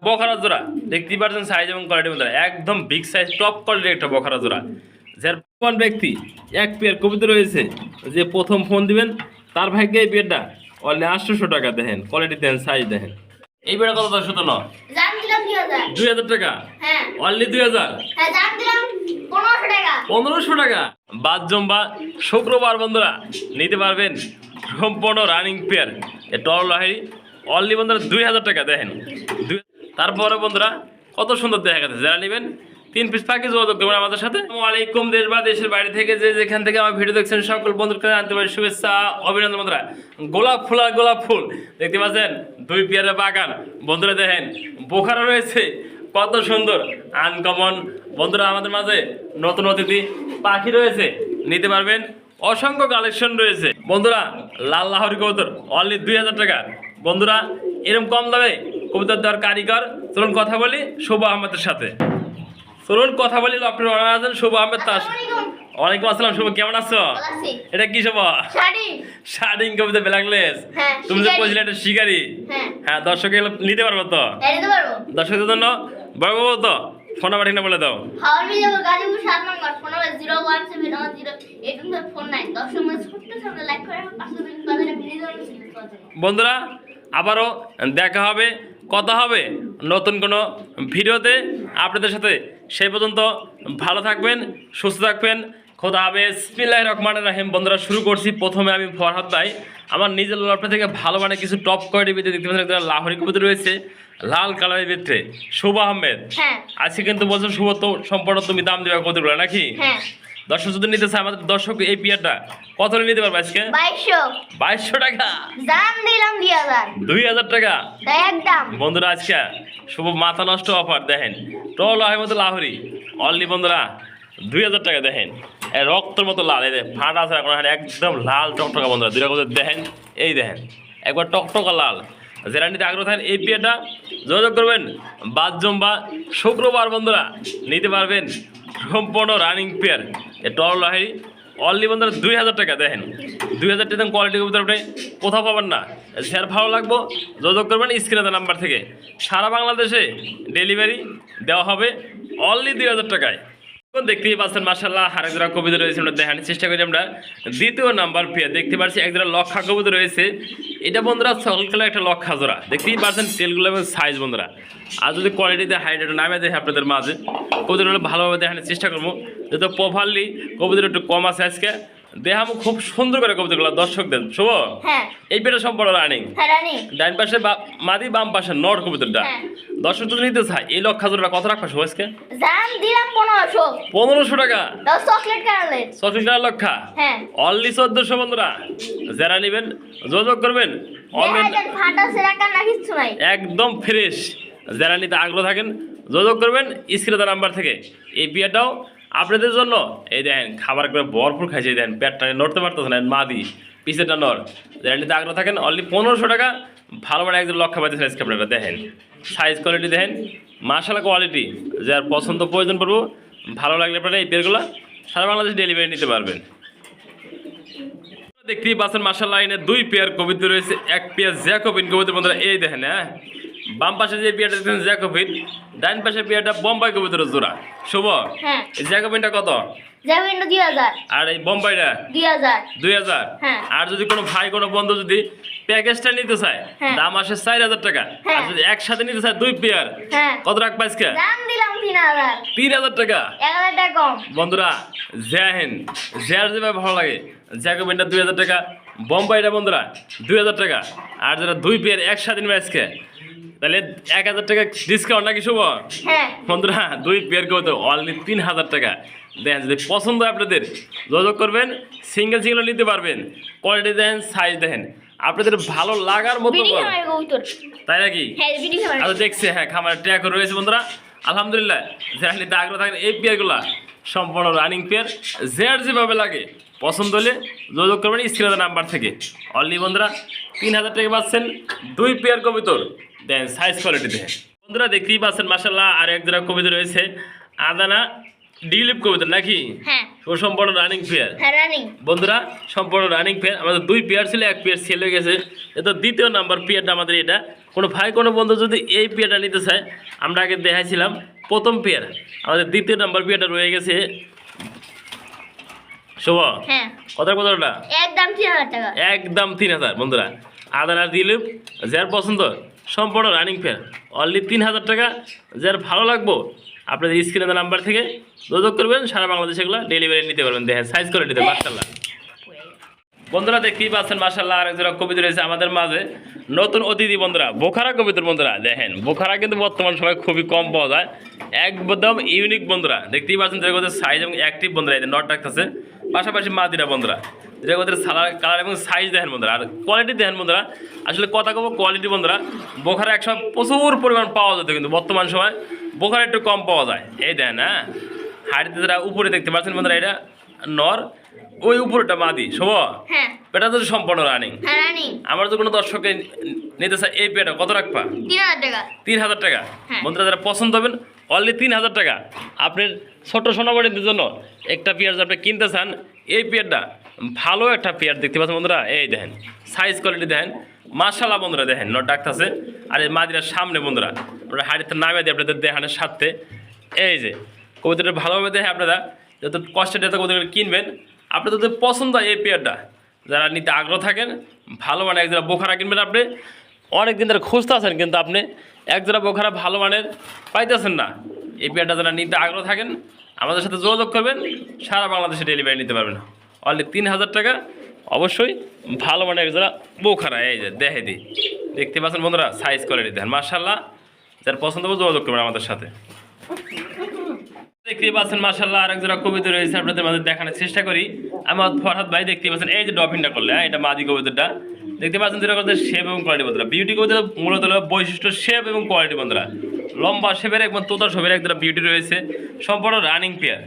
বখারা জোড়া দেখতেই পাচ্ছেন সাইজ এবং কোয়ালিটি বন্ধুরা একদম বিগ সাইজ টপ কোয়ালিটির একটা বখারা জোড়া। যার কোন ব্যক্তি এক পেয়ার কবিতা রয়েছে যে প্রথম ফোন দিবেন তার ভাগ্যে এই পেয়ারটা অনলি 800 টাকা। দেখেন কোয়ালিটি দেখেন সাইজ দেখেন। এই পেয়ারটা কত দশ শত না দাম দিলাম 2000 টাকা। হ্যাঁ অনলি 2000। হ্যাঁ দাম দিলাম 1500 টাকা। 1500 টাকা। বাদ জম্বা শুক্রবার বন্ধুরা নিতে পারবেন সম্পূর্ণ রানিং পেয়ার এ টল লাহি অনলি বন্ধুরা 2000 টাকা। দেখেন তারপরে বন্ধুরা কত সুন্দর দেখা গেছে। যারা নেবেন 3 পিস পাখি যোগাযোগ করবেন আমাদের সাথে। আসসালামু আলাইকুম দেশ বা দেশের বাইরে থেকে যে যেখান থেকে আমার ভিডিও দেখছেন সকল বন্ধুকে আনতে পারি শুভেচ্ছা অভিনন্দন। বন্ধুরা গোলাপ ফুল আর গোলাপ ফুল দেখতে পাচ্ছেন 2 পেয়ারের বাগান বন্ধুরা। দেখেন বোখারা রয়েছে কত সুন্দর আনকমন বন্ধুরা। আমাদের মাঝে নতুন অতিথি পাখি রয়েছে নিতে পারবেন। অসংখ্য কালেকশন রয়েছে বন্ধুরা। লাল লাহোরি কবুতর অনলি 2000 টাকা বন্ধুরা। এরকম কম দামে কবুতর দেওয়ার কারিগর চলুন কথা বলি শুভ আহমেদের সাথে। চলুন কথা বলি আপনার অনার আছেন শুভ আহমেদ তার। ওয়ালাইকুম আসসালাম শুভ, কেমন আছো? এটা কি শুভ? শাড়ি কবিতা ব্ল্যাকলেস। তুমি যে বলছিলে এটা শিকারি। হ্যাঁ দর্শক নিতে পারবো তো? দর্শকদের জন্য বড় বড় তো ফোন নাম্বার ঠিক না বলে দাও। বন্ধুরা আবারও দেখা হবে, কথা হবে নতুন কোনো ভিডিওতে আপনাদের সাথে। সেই পর্যন্ত ভালো থাকবেন, সুস্থ থাকবেন, খোদা হাফেজ। বিসমিল্লাহির রহমানির রহিম। বন্ধুরা শুরু করছি। প্রথমে আমি ফরহাদ ভাই আমার নিজের লপটা থেকে ভালো মানে কিছু টপ কোয়ালিটির ভিতরে দেখতে পাচ্ছেন লাহোরি কবুতর রয়েছে লাল কালারের ভিতরে। শুভ আহমেদ আজকে কিন্তু বলছো শুভ তো সম্পূর্ণ তুমি দাম দেবে কবুতরগুলো নাকি? দর্শক যদি নিতে চায় আমাদের দর্শক এই পিয়ারটা কত নিতে পারবে আজকে? 2200 টাকা। দাম দিলাম 2000 টাকা একদম বন্ধুরা। আজকে শুভ মাথা নষ্ট অফার দেখেন টল আহমেদ লাহোরি অনলি বন্ধুরা 2000 টাকা। দেখেন রক্তের মতো লাল, এই ফাটা আছে এখন একদম লাল টকটকা বন্ধুরা। দুইটা কথা দেখেন, এই দেখেন একবার টকটকা লাল। যারা নিতে আগ্রহ থাকেন এই পেয়ারটা যোগাযোগ করবেন। বাদ জম্বা শুক্রবার বন্ধুরা নিতে পারবেন সম্পূর্ণ রানিং পেয়ার এ টল লাহোরি অনলি বন্ধুরা 2000 টাকা। দেখেন 2000 টাকা কোয়ালিটি কবুতর আপনি কোথাও পাবেন না। শেয়ার ভালো লাগবো যোগাযোগ করবেন স্ক্রিনে নাম্বার থেকে। সারা বাংলাদেশে ডেলিভারি দেওয়া হবে অনলি 2000 টাকায়। দেখতেই পাচ্ছেন মাশাআল্লাহ আরেক জোড়া কবুতর রয়েছে। আমরা দেখানোর চেষ্টা করি। আমরা দ্বিতীয় নাম্বার পেয়ার দেখতে পাচ্ছি এক জোড়া লক্ষা কবুতর রয়েছে। এটা বন্ধুরা সকল কালার একটা লক্ষা জোড়া দেখতেই পাচ্ছেন তেলগুলো এবং সাইজ বন্ধুরা। আর যদি কোয়ালিটিতে হাইড্রেট নামে দেখে আপনাদের মাঝে কবুতরগুলো ভালোভাবে দেখানোর চেষ্টা করবো। যেহেতু প্রপারলি কবুতর একটু কম আছে আজকে দেখাবো খুব সুন্দর করে কবুতরগুলো দর্শকদের। শুভ এই পেটা সম্পূর্ণ রানিং। ডাইন পাশে মাদি বাম পাশে নর কবুতরটা। দর্শক যদি নিতে চায় এই লক্ষা জোড়া কত রাখবা শুভ আজকে? দাম দিলাম 1500 টাকা। চকলেট কালার লক্ষা অনলি 1400 বন্ধুরা। যারা নেবেন যোগাযোগ করবেন একদম ফ্রেশ। যারা নিতে আগ্রহ থাকেন যোগাযোগ করবেন স্ক্রিনে নাম্বার থেকে। এই পেয়ারটাও আপনাদের জন্য এই দেখেন খাবার করে ভরপুর খাইছে। দেন পেটটা নড়তে পারতেছে না মাদি পিছেটা নর। যারা নিতে আগ্রহ থাকেন অনলি 1500 টাকা। ভালো মানে একজন লক্ষ্য পাইতেছেন আজকে আপনারা। দেখেন সাইজ কোয়ালিটি দেখেন মাশাআল্লাহ কোয়ালিটি। যার পছন্দ প্রয়োজন পড়বো ভালো লাগলে আপনারা এই পেয়ারগুলো সারা বাংলাদেশ ডেলিভারি নিতে পারবেন। দেখতেই পাচ্ছেন মাশাআল্লাহ লাইনে 2 পেয়ার কবিতা রয়েছে। এক পেয়ার জ্যাকোবিন কবিতা বন্ধুরা। এই দেখেন বাম পাশে যে পেয়ারটা দেখছেন জ্যাকোবিন, ডাইন পাশে পেয়ারটা বোম্বাই কবিতার জোড়া। শুভ এই জ্যাকোবিনটা কত? জ্যাকোবিনটা 2000 আর এই বোম্বাইটা 2000। আর যদি কোনো ভাই কোনো বন্ধু যদি প্যাকেজটা নিতে চায় দাম আসে 4000 টাকা। আর যদি একসাথে নিতে চায় 2 পেয়ার কত রাখবা আজকে? দাম দিলাম 3000 টাকা। 1000 টাকা কম বন্ধুরা। জ্যাহেন জ্যার যেভাবে ভালো লাগে জ্যাকোবিনটা 2000 টাকা, বোম্বাইটা বন্ধুরা 2000 টাকা। আর যারা 2 পেয়ার একসাথে নিবে আজকে তাহলে 1000 টাকা ডিসকাউন্ট নাকি শুভ? বন্ধুরা 2 পেয়ার করতে অনলি 3000 টাকা। দেখেন যদি পছন্দ হয় আপনাদের যোগাযোগ করবেন। সিঙ্গেল নিতে পারবেন। কোয়ালিটি দেখেন সাইজ দেখেন আপনাদের ভালো লাগার মতো তাই নাকি? আচ্ছা দেখছি খামারের ট্যাগ রয়েছে বন্ধুরা আলহামদুলিল্লাহ। যারা নিতে আগ্রহ থাকেন এই পেয়ারগুলো সম্পূর্ণ রানিং পেয়ার। যার যেভাবে লাগে পছন্দ হলে যোগাযোগ করবেন স্ক্রিনে নাম্বার থেকে। অনলি বন্ধুরা 3000 টাকা পাচ্ছেন 2 পেয়ার কবুতর। দেন সাইজ কোয়ালিটি দেখেন বন্ধুরা দেখতেই পাচ্ছেন মাশাআল্লাহ। আর এক জোড়া কবিতা রয়েছে আদানা ডিলিপ কবিতা নাকি হ্যাঁ ও সম্পূর্ণ রানিং পেয়ার হ্যাঁ রানিং। বন্ধুরা সম্পূর্ণ রানিং পেয়ার আমাদের 2 পেয়ার ছিল, 1 পেয়ার সেল হয়ে গেছে। এটা দ্বিতীয় নাম্বার পেয়ারটা আমাদের এটা। কোনো ভাই কোনো বন্ধু যদি এই পেয়ারটা নিতে চায়, আমরা আগে দেখাইছিলাম প্রথম পেয়ার, আমাদের দ্বিতীয় নাম্বার পেয়ারটা রয়ে গেছে। শুভ হ্যাঁ কতটা একদম 3000 টাকা। একদম 3000 বন্ধুরা। আদার আর দিলীপ যার পছন্দ সম্পূর্ণ রানিং পেয়ার অনলি 3000 টাকা। যার ভালো লাগবো আপনাদের স্ক্রিনের নাম্বার থেকে যোগাযোগ করবেন, সারা বাংলাদেশে এগুলো ডেলিভারি নিতে পারবেন। দেখেন সাইজ করে নিতে মাশাআল্লাহ। বন্ধুরা দেখতেই পাচ্ছেন মাশাআল্লাহ, আরেক জোড়া কবিতর রয়েছে আমাদের মাঝে, নতুন অতিথি বন্ধুরা, বোখারা কবিতর বন্ধুরা। দেখেন বোখারা কিন্তু বর্তমান সময় খুবই কম পাওয়া যায়, একদম ইউনিক বন্ধুরা। দেখতেই পাচ্ছেন যেগুলোর সাইজ এবং অ্যাক্টিভ বন্ধুরা, এদের নট রাখতেছে পাশাপাশি মাদিরা বন্ধুরা। যেগুলোর কালার এবং সাইজ দেখেন বন্ধুরা, আর কোয়ালিটি দেখেন বন্ধুরা। আসলে কথা কব কোয়ালিটি বন্ধুরা, বোখারা একসময় প্রচুর পরিমাণ পাওয়া যেত, কিন্তু বর্তমান সময় বোখারা একটু কম পাওয়া যায়। এই দেখেন হ্যাঁ, হাড়িতে যারা উপরে দেখতে পাচ্ছেন বন্ধুরা, এটা নর, ওই উপরেটা মাদি। শোভ হ্যাঁ পেটা তো সম্পূর্ণ রানিং। হ্যাঁ রানিং। আমার তো কোনো দর্শকে নিতে চায় এই পেটা কত রাখবা? 3000 টাকা। 3000 টাকা। হ্যাঁ। বন্ধুরা যারা পছন্দ হবেন অনলি 3000 টাকা। আপনার ছোট সোনামণিদের জন্য একটা পেয়ার যদি আপনি কিনতে চান, এই পেয়ারটা ভালো একটা পেয়ার দেখতে পাচ্ছেন বন্ধুরা। এই দেখেন সাইজ কোয়ালিটি দেখেন মাশাআল্লাহ বন্ধুরা। দেখেন নট ডাকতেছে, আর এই মাদিরার সামনে বন্ধুরা আমরা হাড়িতে নামে দিই আপনাদের দেখানোর সাথে। এই যে কবিতাটা ভালোভাবে দেখে আপনারা যত কষ্টের এত কবিতা কিনবেন, আপনাদের যদি পছন্দ হয় এই পেয়ারটা, যারা নিতে আগ্রহ থাকেন, ভালো মানের এক জোড়া বোখারা কিনবেন। আপনি অনেক দিন ধরে খুঁজতে আছেন, কিন্তু আপনি এক জোড়া বোখারা ভালো মানের পাইতেছেন না। এই পেয়ারটা যারা নিতে আগ্রহ থাকেন, আমাদের সাথে যোগাযোগ করবেন, সারা বাংলাদেশে ডেলিভারি নিতে পারবেন অনলি 3000 টাকা। অবশ্যই ভালো মানের এক জোড়া বোখারা। এই যে দেখে দিই, দেখতে পাচ্ছেন বন্ধুরা সাইজ কোয়ালিটি দেখেন মাশাআল্লাহ। যার পছন্দ হবে যোগাযোগ করবেন আমাদের সাথে। দেখতেই পাচ্ছেন মাশাআল্লাহ, আরেক জোড়া কবিতা রয়েছে আপনাদের মাঝে দেখানোর চেষ্টা করি। আমার ফরহাদ ভাই দেখতে পাচ্ছেন এই যে ডফিনটা করলে, হ্যাঁ এটা মাদি কবিতাটা দেখতে পাচ্ছেন, যেটা করতে শেপ এবং কোয়ালিটি বন্ধুরা। বিউটি কবিতা মূলত হলো বৈশিষ্ট্য শেপ এবং কোয়ালিটি বন্ধুরা। লম্বা শেপের একদম তোতার শেপের এক জোড়া বিউটি রয়েছে, সম্পূর্ণ রানিং পেয়ার।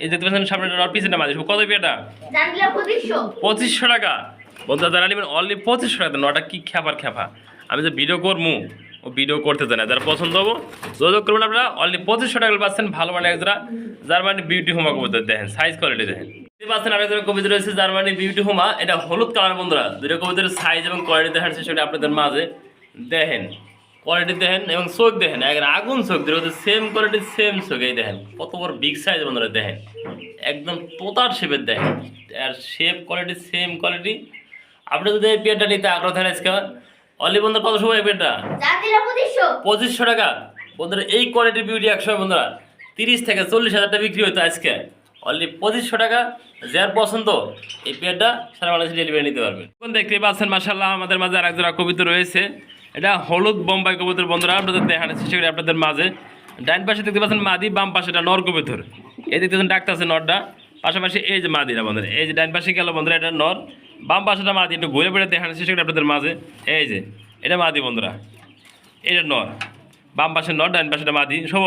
এই দেখতে পাচ্ছেন সামনে পিছনে মাদি। কত পেয়ারটা? দাম দিলাম 2500। 2500 টাকা। বন্ধুরা যারা নেবেন অনলি 2500 টাকা। নটা কি খ্যাপা। আমি যে ভিডিও করবো ও ভিডিও করতে চাই না, যারা পছন্দ হবো যোগাযোগ করবেন আপনারা। অনলি 2500 টাকা পাচ্ছেন ভালো মানে একজোড়া জার্মানি বিউটি হোমা কবিতা। দেখেন সাইজ কোয়ালিটি দেখেন। দেখতে পাচ্ছেন আরেকজোড়া কবিতা রয়েছে জার্মানি বিউটি হোমা, এটা হলুদ কালার বন্ধুরা। দুটো কবিতার সাইজ এবং কোয়ালিটি দেখার চেষ্টা আপনাদের মাঝে। দেখেন কোয়ালিটি দেখেন এবং চোখ দেখেন, একদম আগুন চোখ, দুটো সেম কোয়ালিটি সেম চোখ। এই দেখেন কত বড় বিগ সাইজ বন্ধুরা। দেখেন একদম তোতার শেপের দেখেন, আর শেপ কোয়ালিটি সেম কোয়ালিটি। আপনি যদি এই পেয়ারটা নিতে আগ্রহ থাকেন আজকে অনলি বন্ধুরা কত সময় এই পেয়ারটা? দাম দিলাম 2500। 2500 টাকা। বন্ধুরা এই কোয়ালিটির বিউটি একসময় বন্ধুরা 30 থেকে 40,000 টাকা বিক্রি হতো, আজকে অনলি 2500 টাকা। যার পছন্দ এই পেয়ারটা সারা বাংলাদেশে ডেলিভারি নিতে পারবেন। এখন দেখতে পাচ্ছেন মাশাআল্লাহ, আমাদের মাঝে আরেক জোড়া কবিতা রয়েছে, এটা হলুদ বোম্বাই কবুতর বন্ধুরা। আপনাদের দেখানোর চেষ্টা করি আপনাদের মাঝে। ডান পাশে দেখতে পাচ্ছেন মাদি, বাম পাশে এটা নর কবুতর। এই দেখতে পাচ্ছেন ডাকতে আছে নরটা, পাশাপাশি এই যে মাদিরা বন্ধুরা। এই যে ডান পাশে গেল বন্ধুরা, এটা নর, বাম পাশেটা মাদি। একটু ঘুরে ঘুরে দেখানোর চেষ্টা করি আপনাদের মাঝে। এই যে এটা মাদি বন্ধুরা, এটা নর, বাম পাশে নর, ডান পাশেটা মাদি। শোভ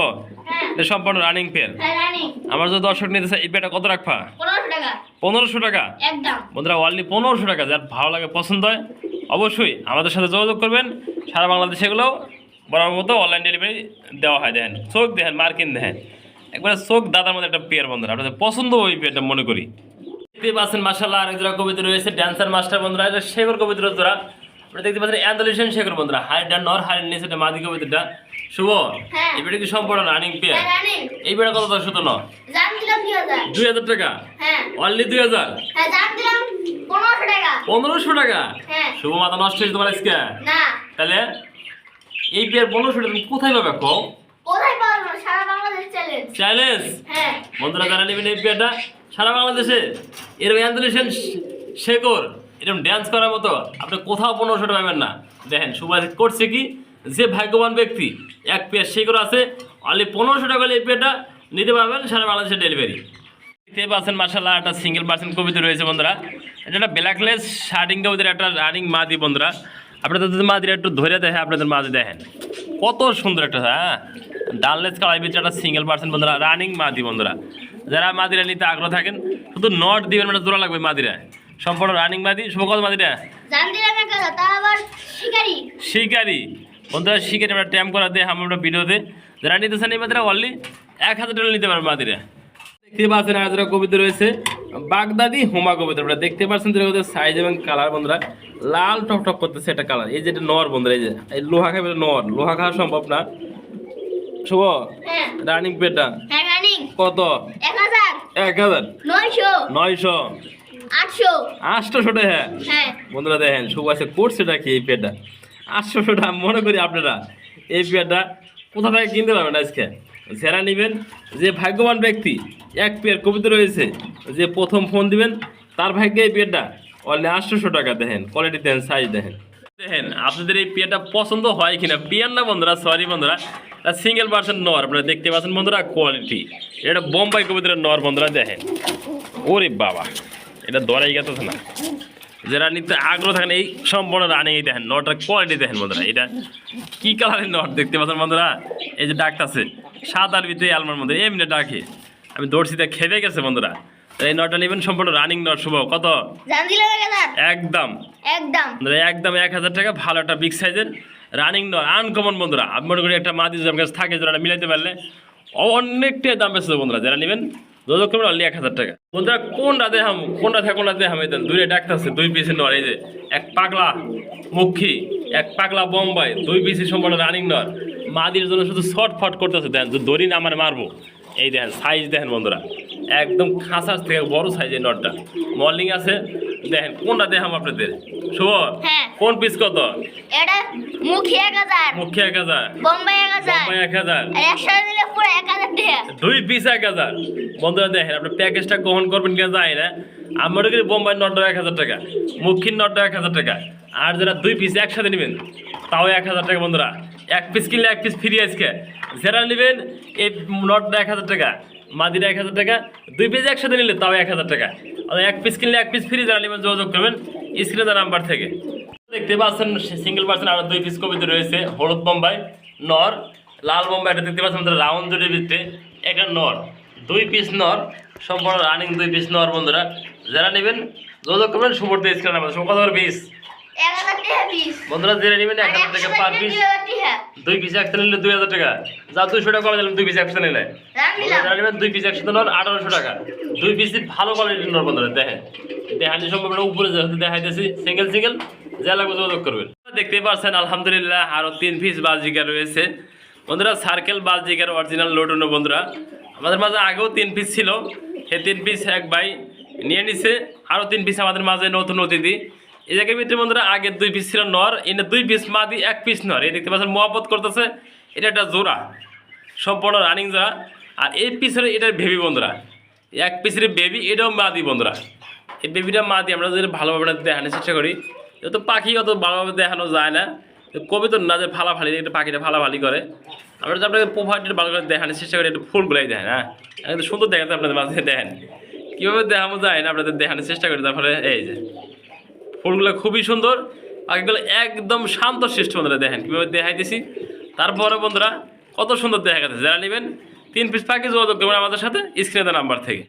হ্যাঁ এটা সম্পূর্ণ রানিং পেয়ার। হ্যাঁ রানিং। আমার যদি দর্শক নিতে চাই এই পেয়ারটা কত রাখবা? 1500 টাকা। 1500 টাকা। একদম বন্ধুরা অনলি 1500 টাকা। যার ভালো লাগে পছন্দ হয় অবশ্যই আমাদের সাথে যোগাযোগ করবেন। সারা বাংলাদেশে এগুলো বরাবর মতো অনলাইন ডেলিভারি দেওয়া হয়। দেখেন চোখ দেখেন, মার্কিন দেখেন, একবারে চোখ দাদার মধ্যে একটা পেয়ার বন্ধুরা। আপনাদের পছন্দ ওই পেয়ারটা মনে করি। দেখতে পাচ্ছেন মাশাআল্লাহ, আরেক জোড়া কবিতা রয়েছে ড্যান্সার মাস্টার বন্ধুরা। এটা শেখর কবিতার জোড়া। আপনারা দেখতে পাচ্ছেন অ্যান্ডালুশিয়ান শেখর বন্ধুরা। হাইটটা নর, হাইট নিচে এটা মাদি কবিতাটা। শুভ হ্যাঁ। এই পেয়ারটা কি সম্পূর্ণ রানিং পেয়ার? হ্যাঁ রানিং। এই পেয়ারটা কত শুধু ন? দাম দিলাম 2000। 2000 টাকা। হ্যাঁ অনলি 2000। হ্যাঁ দাম দিলাম 1500 টাকা। 1500 টাকা। হ্যাঁ শুভ মাথা নষ্ট হয়েছে তোমার আজকে। না তাহলে এই পেয়ার 1500 টাকা তুমি কোথায় পাবে কও? কোথায় পাবো? সারা বাংলাদেশ চ্যালেঞ্জ। চ্যালেঞ্জ। হ্যাঁ বন্ধুরা যারা নেবেন এই পেয়ারটা সারা বাংলাদেশে এরকম অ্যান্ডালুশিয়ান শেখর এরকম ড্যান্স করার মতো আপনি কোথাও 1500 টাকা পাবেন না। দেখেন সুবাস করছে কি, যে ভাগ্যবান ব্যক্তি এক পেয়ার শেখর আছে অনলি 1500 টাকা হলে এই পেয়ারটা নিতে পারবেন সারা বাংলাদেশে ডেলিভারি। দেখতে পাচ্ছেন মাশাআল্লাহ, একটা সিঙ্গেল পার্সেন্ট কবিতা রয়েছে বন্ধুরা। এটা একটা ব্ল্যাকলেস শার্টিং কবিতার একটা রানিং মাদি বন্ধুরা। আপনাদের যদি মাদিরা একটু ধরে দেখে আপনাদের মাঝে দেখেন কত সুন্দর একটা, হ্যাঁ ডানলেস কালার ভিতরে একটা সিঙ্গেল পার্সেন্ট বন্ধুরা, রানিং মাদি বন্ধুরা। যারা মাদিরা নিতে আগ্রহ থাকেন শুধু নট দিবেন, মানে জোড়া লাগবে মাদিরা, সম্পূর্ণ রানিং মাদি। শুভ কত মাদিরা? দাম দিলাম 1000। তা আবার শিকারি। শিকারি বন্ধুরা, শিকারি আমরা ট্যাম করা দিয়ে আমরা ভিডিওতে যারা নিতে চান এই মাদিরা অনলি 1000 টাকা নিতে পারবেন মাদিরা। দেখতে পাচ্ছেন আর যারা কবিতা রয়েছে বাগদাদি হুমা কবিতা, আপনারা দেখতে পাচ্ছেন যে সাইজ এবং কালার বন্ধুরা লাল টকটক করতেছে এটা কালার। এই যে এটা নর বন্ধুরা, এই যে এই লোহা খাবে নর, লোহা খাওয়া সম্ভব না। শুভ হ্যাঁ রানিং পেটা হ্যাঁ রানিং কত? 1000 1000 900 900 800 800 টাকা। হ্যাঁ বন্ধুরা দেখেন শুভ আছে কোর্সটা কি এই পেটা 800 টাকা। মনে করি আপনারা এই পেয়ারটা কোথা থেকে কিনতে পারবেন আজকে, যারা নেবেন যে ভাগ্যবান ব্যক্তি এক পেয়ার কবিতা রয়েছে, যে প্রথম ফোন দিবেন তার ভাগ্যে এই পেয়ারটা অনলি 800 টাকা। দেখেন কোয়ালিটি দেখেন, সাইজ দেখেন। দেখেন আপনাদের এই পেয়ারটা পছন্দ হয় কিনা, পেয়ার না বন্ধুরা, সরি বন্ধুরা, সিঙ্গেল পার্সেন্ট নর, আপনারা দেখতে পাচ্ছেন বন্ধুরা কোয়ালিটি। এটা বোম্বাই কবিতার নর বন্ধুরা দেখেন। ওরে বাবা এটা দরাই গেছে না, যারা নিতে আগ্রহ থাকেন এই সম্পূর্ণ রানিং এই দেখেন নটটার কোয়ালিটি দেখেন বন্ধুরা। এটা কি কালারের নট দেখতে পাচ্ছেন বন্ধুরা, এই যে ডাকটাছে সাদার ভিতরে আলমার মধ্যে এমনি ডাকে, আমি দর্শিতে খেপে গেছে বন্ধুরা। এই নটটা নেবেন সম্পূর্ণ রানিং নট। শুভ কত? জান দিলাম 1000 একদম একদম একদম 1000 টাকা। ভালো একটা বিগ সাইজের রানিং নট আনকমন বন্ধুরা। আমি মনে করি একটা মাদি যদি আমার কাছে থাকে যারা মিলাইতে পারলে অনেকটাই দাম বেশি বন্ধুরা। যারা নেবেন যোগাযোগ করবেন অনলি 1000 টাকা। বন্ধুরা কোনটা দেখাম, কোনটা থেকে কোনটা দেখাম, এই দূরে ডাকতেছে 2 পিসের নর। এই যে এক পাগলা মুখী, এক পাগলা বোম্বাই, 2 পিসের সম্পূর্ণ রানিং নর। মাদির জন্য শুধু শর্টফট করতেছে, দেখেন যদি দড়ি না আমার মারবো। এই দেখেন সাইজ দেখেন বন্ধুরা, একদম খাসার থেকে বড় সাইজ এই নটটা। মর্নিং আছে দেখেন কোনটা দেখাম আপনাদের। শুভ হ্যাঁ কোন পিস কত? এটা মুখে 1000 মুখে 1000, বোম্বাই 1000 বোম্বাই 1000, আর একসাথে দিলে পুরো 1000 টাকা। 2 পিস 1000। বন্ধুরা দেখেন আপনি প্যাকেজটা গ্রহণ করবেন কিনা যায় না, আমার কিন্তু বোম্বাই নটটা 1000 টাকা, মুখির নটটা 1000 টাকা। আর যারা 2 পিস একসাথে নেবেন তাও 1000 টাকা বন্ধুরা। 1 পিস কিনলে 1 পিস ফ্রি আজকে। যারা নেবেন এই নটটা 1000 টাকা, মাদিরা 1000 টাকা, 2 পিস একসাথে নিলে তাও 1000 টাকা। আর 1 পিস কিনলে 1 পিস ফ্রি। যারা নেবেন যোগাযোগ করবেন স্ক্রিনে দেওয়া নাম্বার থেকে। দেখতে পাচ্ছেন সিঙ্গেল পার্সেন্ট আরো 2 পিস কবিতা রয়েছে, হলুদ বোম্বাই নর, লাল বোম্বাই। এটা দেখতে পাচ্ছেন রাউন্ড জুড়ে ভিতরে একটা নর, 2 পিস নর, সম্পূর্ণ রানিং 2 পিস নর বন্ধুরা। যারা নেবেন যোগাযোগ করবেন সুবর্তে স্ক্রিনে নাম্বার। কত করে পিস 1000 টাকা পিস বন্ধুরা? যারা নেবেন 1000 টাকা পার পিস। 2 পিস একসাথে নিলে 2000 টাকা। যা 200 টাকা কমে দিলাম 2 পিস একসাথে নিলে। যারা নেবেন 2 পিস একসাথে নর 1800 টাকা। 2 পিস ভালো কোয়ালিটির নর বন্ধুরা। দেখেন দেখানি সম্পূর্ণ উপরে যেহেতু দেখাইতেছি সিঙ্গেল সিঙ্গেল, যা লাগবে যোগাযোগ করবেন। দেখতে পাচ্ছেন আলহামদুলিল্লাহ আরো 3 পিস বাজিকার রয়েছে বন্ধুরা, সার্কেল বাজিকার অরিজিনাল লোটনো বন্ধুরা। আমাদের মাঝে আগেও 3 পিস ছিল, সেই 3 পিস এক ভাই নিয়ে নিছে। আরো 3 পিস আমাদের মাঝে নতুন অতিথি। এই জায়গার ভিতরে বন্ধুরা আগে 2 পিস ছিল নর, এনে 2 পিস মাদি 1 পিস নর। এই দেখতে পাচ্ছেন মহব্বত করতেছে, এটা একটা জোড়া, সম্পূর্ণ রানিং জোড়া। আর এই পিসের এটার বেবি বন্ধুরা, 1 পিসের বেবি, এটাও মাদি বন্ধুরা। এই বেবিটা মাদি আমরা যদি ভালোভাবে দেখানোর চেষ্টা করি, তো পাখি অত ভালোভাবে দেখানো যায় না, কবিতা না যে ফালাফালি, একটা পাখিটা ফালাফালি করে। আমরা যে আপনাকে প্রোভাইডের ভালো করে দেখানোর চেষ্টা করি, একটু ফুলগুলাই দেখেন। হ্যাঁ একদম সুন্দর দেখেন, আপনাদের মাঝে দেখেন কীভাবে দেখানো যায় না, আপনাদের দেখানোর চেষ্টা করি। তারপরে এই যে ফুলগুলো খুবই সুন্দর, পাখিগুলো একদম শান্ত শিষ্ট বন্ধুরা। দেখেন কীভাবে দেখাইতেছি, তারপরে বন্ধুরা কত সুন্দর দেখা গেছে। যারা নেবেন 3 পিস পাখি যোগাযোগ করবেন আমাদের সাথে স্ক্রিনে দেওয়া নাম্বার থেকে।